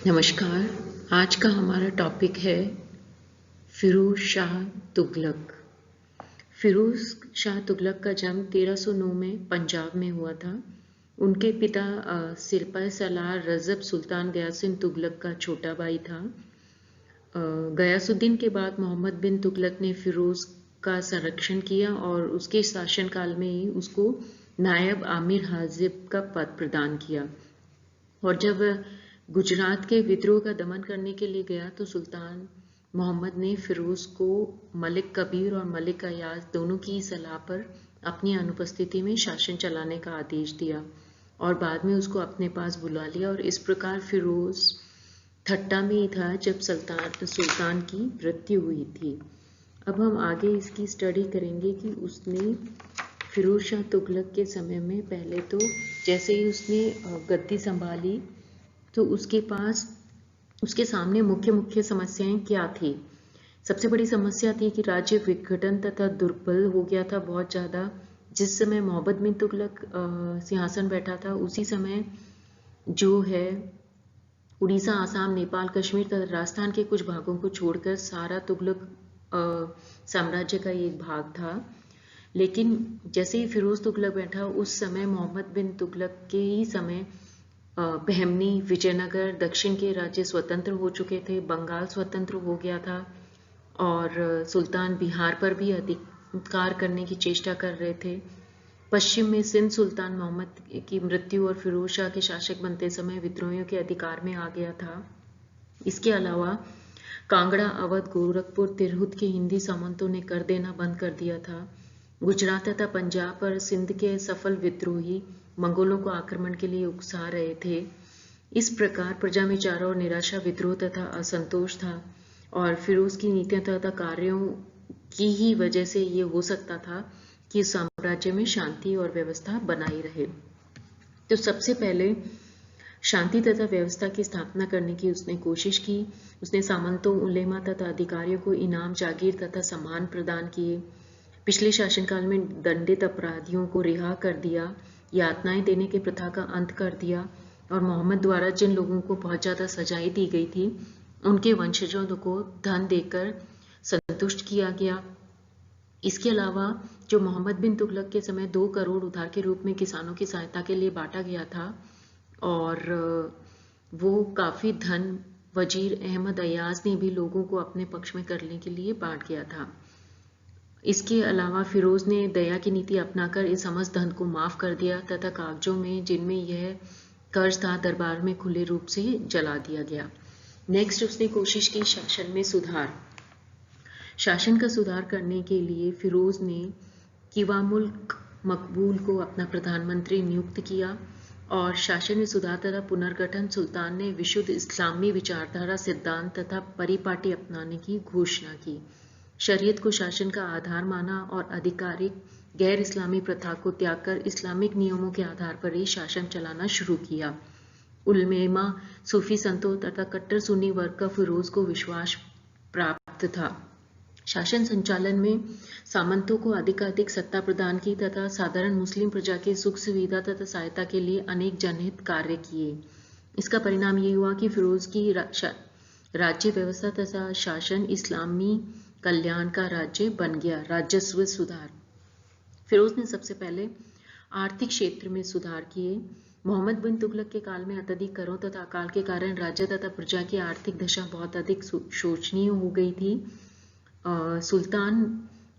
नमस्कार। आज का हमारा टॉपिक है फिरोज शाह तुगलक। फिरोज शाह तुगलक का जन्म 1309 में पंजाब में हुआ था। उनके पिता सिरपाह सलार रजब सुल्तान गयासुद्दीन तुगलक का छोटा भाई था। गयासुद्दीन के बाद मोहम्मद बिन तुगलक ने फिरोज का संरक्षण किया और उसके शासनकाल में ही उसको नायब आमिर हाजिब का पद प्रदान किया। और जब गुजरात के विद्रोह का दमन करने के लिए गया तो सुल्तान मोहम्मद ने फिरोज को मलिक कबीर और मलिक अयाज दोनों की सलाह पर अपनी अनुपस्थिति में शासन चलाने का आदेश दिया और बाद में उसको अपने पास बुला लिया। और इस प्रकार फिरोज ठट्टा में ही था जब सुल्तान की मृत्यु हुई थी। अब हम आगे इसकी स्टडी करेंगे कि उसने फिरोज शाह तुगलक के समय में पहले तो जैसे ही उसने गद्दी संभाली तो उसके सामने मुख्य समस्याएं क्या थी। सबसे बड़ी समस्या थी कि राज्य विघटन तथा दुर्बल हो गया था बहुत ज़्यादा। जिस समय मोहम्मद बिन तुगलक सिंहासन बैठा था उसी समय जो है उड़ीसा, आसाम, नेपाल, कश्मीर तथा राजस्थान के कुछ भागों को छोड़कर सारा तुगलक साम्राज्य का एक भाग था। लेकिन जैसे ही फिरोज तुगलक बैठा उस समय मोहम्मद बिन तुगलक के ही समय बहमनी, विजयनगर, दक्षिण के राज्य स्वतंत्र हो चुके थे, बंगाल स्वतंत्र हो गया था और सुल्तान बिहार पर भी अधिकार करने की चेष्टा कर रहे थे। पश्चिम में सिंध सुल्तान मोहम्मद की मृत्यु और फिरोज शाह के शासक बनते समय विद्रोहियों के अधिकार में आ गया था। इसके अलावा कांगड़ा, अवध, गोरखपुर, तिरहुत के हिंदी सामंतों ने कर देना बंद कर दिया था। गुजरात तथा पंजाब पर सिंध के सफल विद्रोही मंगोलों को आक्रमण के लिए उकसा रहे थे। इस प्रकार प्रजा में चारों ओर निराशा, विद्रोह तथा असंतोष था और फिरोज की नीतियों तथा कार्यों की ही वजह से ये हो सकता था कि साम्राज्य में शांति और व्यवस्था बनाई रहे। तो सबसे पहले शांति तथा व्यवस्था की स्थापना करने की उसने कोशिश की। उसने सामंतों, उलेमा तथा अधिकारियों को इनाम, जागीर तथा सम्मान प्रदान किए। पिछले शासनकाल में दंडित अपराधियों को रिहा कर दिया, यातनाएं देने की प्रथा का अंत कर दिया और मोहम्मद द्वारा जिन लोगों को बहुत ज़्यादा सजाएं दी गई थी उनके वंशजों को धन देकर संतुष्ट किया गया। इसके अलावा जो मोहम्मद बिन तुगलक के समय 2 करोड़ उधार के रूप में किसानों की सहायता के लिए बांटा गया था और वो काफ़ी धन वजीर अहमद अयाज ने भी लोगों को अपने पक्ष में करने के लिए बांट गया था। इसके अलावा फिरोज ने दया की नीति अपनाकर इस समस्त धन को माफ कर दिया तथा कागजों में जिनमें यह कर्ज था दरबार में खुले रूप से जला दिया गया। नेक्स्ट उसने कोशिश की शासन में सुधार। शासन का सुधार करने के लिए फिरोज ने किवामुल मकबूल को अपना प्रधानमंत्री नियुक्त किया और शासन में सुधार तथा पुनर्गठन। सुल्तान ने विशुद्ध इस्लामी विचारधारा, सिद्धांत तथा परिपाटी अपनाने की घोषणा की। शरीयत को शासन का आधार माना और आधिकारिक गैर इस्लामी प्रथा को त्याग कर इस्लामिक नियमों के आधार पर ही शासन चलाना शुरू किया। उलमेमा, सूफी संतों तथा कट्टर सुन्नी वर्ग का फिरोज को विश्वास प्राप्त था। शासन संचालन में सामंतों को अधिकाधिक सत्ता प्रदान की तथा साधारण मुस्लिम प्रजा की सुख सुविधा तथा सहायता के लिए अनेक जनहित कार्य किए। इसका परिणाम ये हुआ कि फिरोज की राज्य व्यवस्था तथा शासन इस्लामी कल्याण का राज्य बन गया। राजस्व सुधार। फिरोज ने सबसे पहले आर्थिक क्षेत्र में सुधार किए। मोहम्मद बिन तुगलक के काल में अत्यधिक करों तथा अकाल के कारण राज्य तथा प्रजा की आर्थिक दशा बहुत अधिक शोचनीय हो गई थी। सुल्तान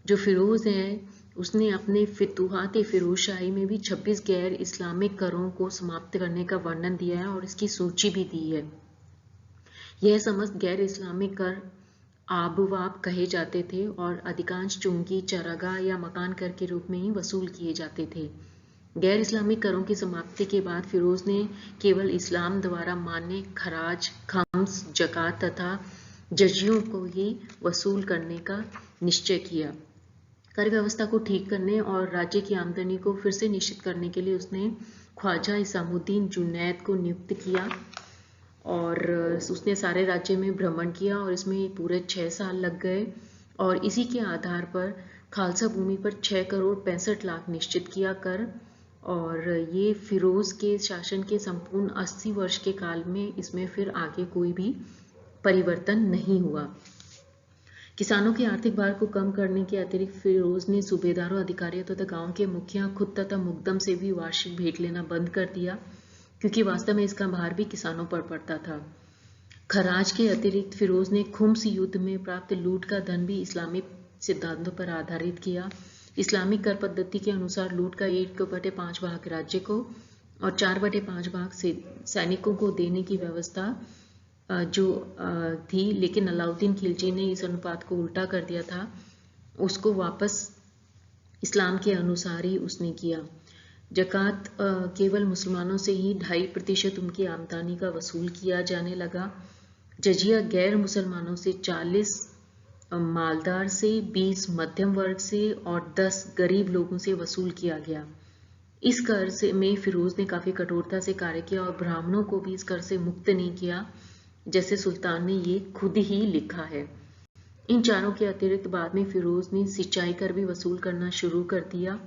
जो फिरोज है उसने अपने फितूहात फिरोजशाही में भी 26 गैर इस्लामिक करों को समाप्त करने का वर्णन दिया है और इसकी सूची भी दी है। यह समस्त गैर इस्लामिक कर आबवाब कहे जाते थे और अधिकांश चुंगी, चरागाह या मकान कर के रूप में ही वसूल किए जाते थे। गैर इस्लामिक करों की समाप्ति के बाद फिरोज ने केवल इस्लाम द्वारा मान्य खराज, खम्स, जकात तथा जजियों को ही वसूल करने का निश्चय किया। कर व्यवस्था को ठीक करने और राज्य की आमदनी को फिर से निश्चित करने के लिए उसने ख्वाजा इसामुद्दीन जुनैद को नियुक्त किया और उसने सारे राज्य में भ्रमण किया और इसमें पूरे 6 साल लग गए और इसी के आधार पर खालसा भूमि पर 6 करोड़ 65 लाख निश्चित किया कर और ये फिरोज के शासन के संपूर्ण 80 वर्ष के काल में इसमें फिर आगे कोई भी परिवर्तन नहीं हुआ। किसानों के आर्थिक भार को कम करने के अतिरिक्त फिरोज ने सूबेदारों, अधिकारियों तथा गांव के मुखिया खुद तथा मुकदम से भी वार्षिक भेंट लेना बंद कर दिया, क्योंकि वास्तव में इसका भार भी किसानों पर पड़ता था। खराज के अतिरिक्त फिरोज ने खुम्स युद्ध में प्राप्त लूट का धन भी इस्लामी सिद्धांतों पर आधारित किया। इस्लामिक कर पद्धति के अनुसार लूट का 1/5 भाग राज्य को और 4/5 भाग सैनिकों को देने की व्यवस्था जो थी, लेकिन अलाउद्दीन खिलजी ने इस अनुपात को उल्टा कर दिया था। उसको वापस इस्लाम के अनुसार ही उसने किया। जक़ात केवल मुसलमानों से ही 2.5% उनकी आमदनी का वसूल किया जाने लगा। जजिया गैर मुसलमानों से 40, मालदार से 20, मध्यम वर्ग से और 10 गरीब लोगों से वसूल किया गया। इस कर से में फिरोज ने काफ़ी कठोरता से कार्य किया और ब्राह्मणों को भी इस कर से मुक्त नहीं किया, जैसे सुल्तान ने ये खुद ही लिखा है। इन चारों के अतिरिक्त बाद में फिरोज ने सिंचाई कर भी वसूल करना शुरू कर दिया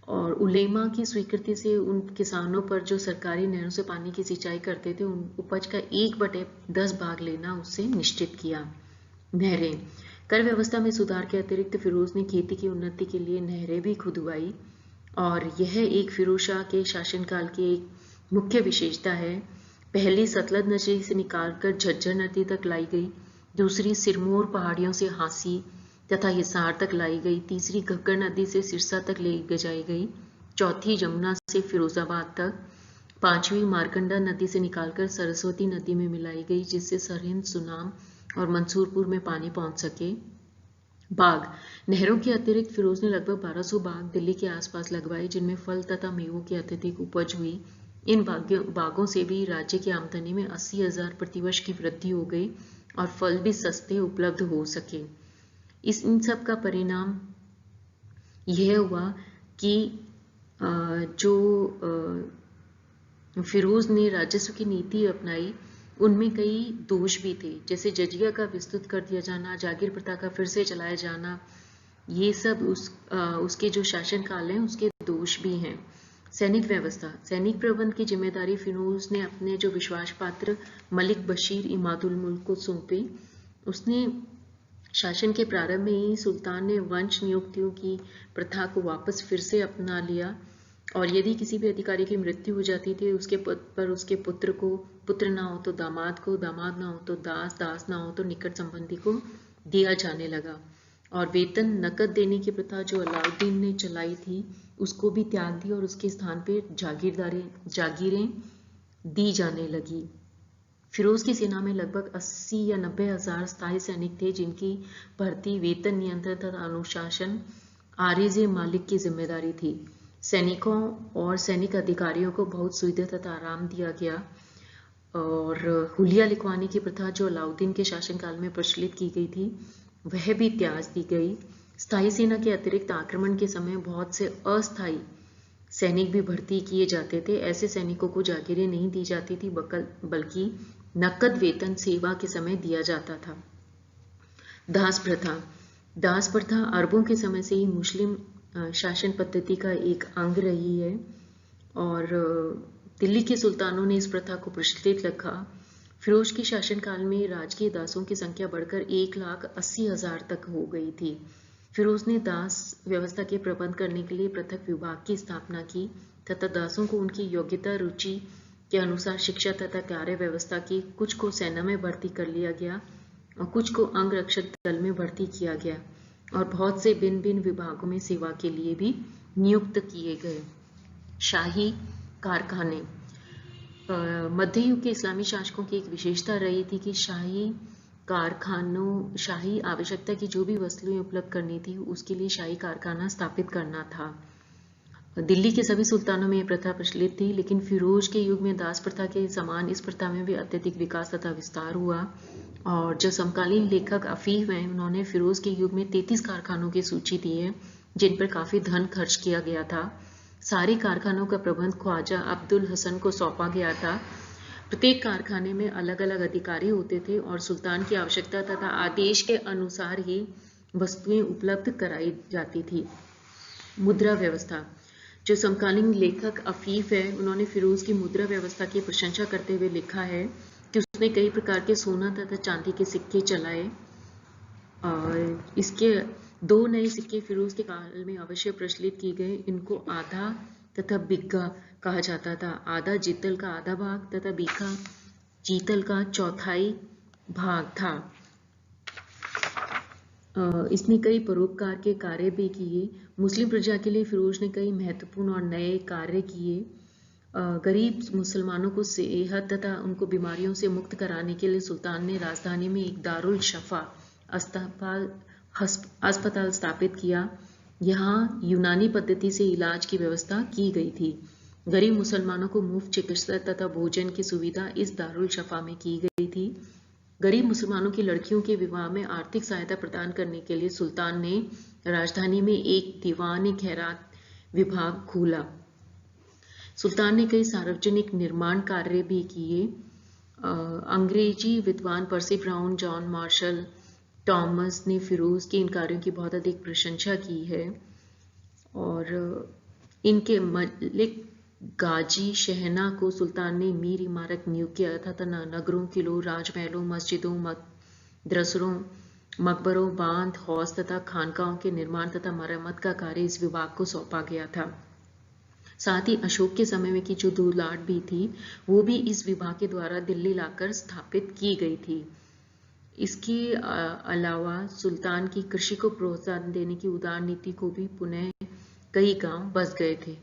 और उलेमा की स्वीकृति से उन किसानों पर जो सरकारी नहरों से पानी की सिंचाई करते थे उन उपज का 1/10 भाग लेना उससे निश्चित किया। नहरें। कर व्यवस्था में सुधार के अतिरिक्त फिरोज ने खेती की उन्नति के लिए नहरें भी खुदवाई और यह एक फिरोज शाह के शासनकाल की एक मुख्य विशेषता है। पहली सतलज नदी से निकालकर झज्जर नदी तक लाई गई, दूसरी सिरमौर पहाड़ियों से हांसी तथा हिसार तक लाई गई, तीसरी घग्गर नदी से सिरसा तक ले जाई गई, चौथी यमुना से फिरोजाबाद तक, पांचवी मारकंडा नदी से निकालकर सरस्वती नदी में मिलाई गई, जिससे सरहिंद, सुनाम और मंसूरपुर में पानी पहुंच सके। बाग। नहरों के अतिरिक्त फिरोज ने लगभग 1200 बाग दिल्ली के आसपास लगवाए, जिनमें फल तथा मेवों की अत्यधिक उपज हुई। इन बागों से भी राज्य की आमदनी में 80,000 प्रतिवर्ष की वृद्धि हो गई और फल भी सस्ते उपलब्ध हो सके। इन सब का परिणाम यह हुआ कि जो फिरोज ने राजस्व की नीति अपनाई उनमें कई दोष भी थे, जैसे जजिया का विस्तृत कर दिया जाना, जागीर प्रथा का फिर से चलाया जाना, ये सब उसके जो शासनकाल है उसके दोष भी हैं। सैनिक व्यवस्था। सैनिक प्रबंध की जिम्मेदारी फिरोज ने अपने जो विश्वास पात्र मलिक बशीर इमादुल मुल्क को सौंपी। उसने शासन के प्रारंभ में ही सुल्तान ने वंश नियुक्तियों की प्रथा को वापस फिर से अपना लिया और यदि किसी भी अधिकारी की मृत्यु हो जाती थी उसके पद पर उसके पुत्र को, पुत्र ना हो तो दामाद को, दामाद ना हो तो दास, दास ना हो तो निकट संबंधी को दिया जाने लगा और वेतन नकद देने की प्रथा जो अलाउद्दीन ने चलाई थी उसको भी त्याग दी और उसके स्थान पर जागीरें दी जाने लगी। फिरोज की सेना में लगभग 80 या 90 हजार स्थायी सैनिक थे, जिनकी भर्ती, वेतन नियंत्रण तथा अनुशासन आरिज़ मालिक की जिम्मेदारी थी। सैनिकों और सैनिक अधिकारियों को बहुत सुविधा तथा आराम दिया गया और हुलिया लिखवाने की प्रथा जो अलाउद्दीन के शासनकाल में प्रचलित की गई थी वह भी त्याग दी गई। स्थायी सेना के अतिरिक्त आक्रमण के समय बहुत से अस्थायी सैनिक भी भर्ती किए जाते थे। ऐसे सैनिकों को जागीरें नहीं दी जाती थी बल्कि नकद वेतन सेवा के समय दिया जाता था। दास प्रथा। दास प्रथा अरबों के समय से ही मुस्लिम शासन पद्धति का एक अंग रही है और दिल्ली के सुल्तानों ने इस प्रथा को प्रचलित रखा। फिरोज के शासनकाल में राजकीय दासों की संख्या बढ़कर 1,80,000 तक हो गई थी। फिरोज ने दास व्यवस्था के प्रबंध करने के लिए पृथक विभाग की स्थापना की तथा दासों को उनकी योग्यता, रुचि के अनुसार शिक्षा तथा कार्य व्यवस्था की। कुछ को सेना में भर्ती कर लिया गया और कुछ को अंग रक्षक दल में भर्ती किया गया और बहुत से भिन्न भिन्न विभागों में सेवा के लिए भी नियुक्त किए गए। शाही कारखाने। मध्य युग के इस्लामी शासकों की एक विशेषता रही थी कि शाही कारखानों, शाही आवश्यकता की जो भी वस्तुएं उपलब्ध करनी थी उसके लिए शाही कारखाना स्थापित करना था। दिल्ली के सभी सुल्तानों में यह प्रथा प्रचलित थी, लेकिन फिरोज के युग में दास प्रथा के समान इस प्रथा में भी अत्यधिक विकास तथा विस्तार हुआ और जो समकालीन लेखक अफीफ हैं उन्होंने फिरोज के युग में 33 कारखानों की सूची दी है जिन पर काफी धन खर्च किया गया था। सारे कारखानों का प्रबंध ख्वाजा अब्दुल हसन को सौंपा गया था। प्रत्येक कारखाने में अलग अलग अधिकारी होते थे और सुल्तान की आवश्यकता तथा आदेश के अनुसार ही वस्तुएं उपलब्ध कराई जाती थी। मुद्रा व्यवस्था। जो समकालीन लेखक अफीफ है, उन्होंने फिरोज की मुद्रा व्यवस्था की प्रशंसा करते हुए लिखा है कि उसने कई प्रकार के सोना तथा चांदी के सिक्के चलाए और इसके 2 नए सिक्के फिरोज के काल में अवश्य प्रचलित किए गए। इनको आधा तथा बिग्गा कहा जाता था। आधा जीतल का आधा भाग तथा बिग्गा जीतल का चौथाई भाग था। इसने कई परोपकार के कार्य भी किए। मुस्लिम प्रजा के लिए फिरोज ने कई महत्वपूर्ण और नए कार्य किए। गरीब मुसलमानों को सेहत तथा उनको बीमारियों से मुक्त कराने के लिए सुल्तान ने राजधानी में एक दारुल शफा अस्पताल स्थापित किया। यहाँ यूनानी पद्धति से इलाज की व्यवस्था की गई थी। गरीब मुसलमानों को मुफ्त चिकित्सा तथा भोजन की सुविधा इस दारुल शफा में की गई थी। गरीब मुसलमानों की लड़कियों के विवाह में आर्थिक सहायता प्रदान करने के लिए सुल्तान ने राजधानी में एक दीवान खैरात विभाग खोला। सुल्तान ने कई सार्वजनिक निर्माण कार्य भी किए। अंग्रेजी विद्वान पर्सी ब्राउन, जॉन मार्शल, टॉमस ने फिरोज के इन कार्यों की बहुत अधिक प्रशंसा की है और इनके मलिक गाजी शहना को सुल्तान ने मीर इमारत नियुक्त किया तथा नगरों, किलों, राजमहलों, मस्जिदों, मदरसों, मकबरों, बांध, हौज तथा खानकाहों के निर्माण तथा मरम्मत का कार्य इस विभाग को सौंपा गया था। साथ ही अशोक के समय में की जो 2 लाट भी थी वो भी इस विभाग के द्वारा दिल्ली लाकर स्थापित की गई थी। इसके अलावा सुल्तान की कृषि को प्रोत्साहन देने की उदार नीति को भी पुनः कई गांव बस गए थे।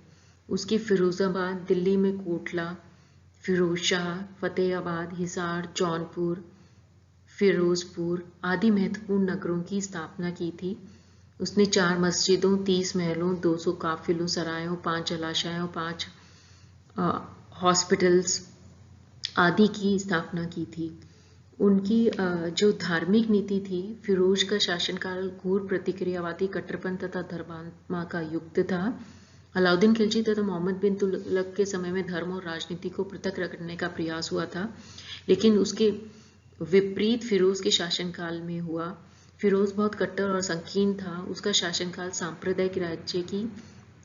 उसकी फिरोजाबाद, दिल्ली में कोटला, फिरोजशाह, फतेहाबाद, हिसार, जौनपुर, फिरोजपुर आदि महत्वपूर्ण नगरों की स्थापना की थी। उसने 4 मस्जिदों, 30 महलों, 200 काफिलों, सरायों, 5 जलाशयों, 5 हॉस्पिटल्स आदि की स्थापना की थी। उनकी जो धार्मिक नीति थी, फिरोज का शासनकाल घोर प्रतिक्रियावादी, कट्टरपंथ तथा धर्मात्मा का युक्त था। अलाउद्दीन खिलजी तथा मोहम्मद बिन तुगलक के समय में धर्म और राजनीति को पृथक रखने का प्रयास हुआ था, लेकिन उसके विपरीत फिरोज के शासनकाल में हुआ। फिरोज बहुत कट्टर और संकीर्ण था। उसका शासनकाल सांप्रदायिक राज्य की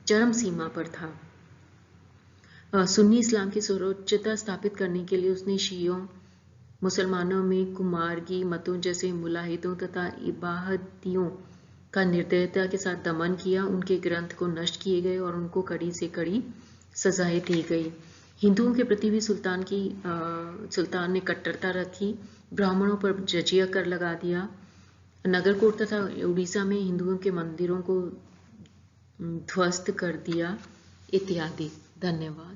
चरम सीमा पर था। सुन्नी इस्लाम की सर्वोच्चता स्थापित करने के लिए उसने शियों, मुसलमानों में कुमारगी मतों जैसे मुलाहिदों तथा इबाहतियों का निर्दयता के साथ दमन किया। उनके ग्रंथ को नष्ट किए गए और उनको कड़ी से कड़ी सजाएं दी गई। हिंदुओं के प्रति भी सुल्तान ने कट्टरता रखी। ब्राह्मणों पर जजिया कर लगा दिया। नगरकोट तथा उड़ीसा में हिंदुओं के मंदिरों को ध्वस्त कर दिया इत्यादि। धन्यवाद।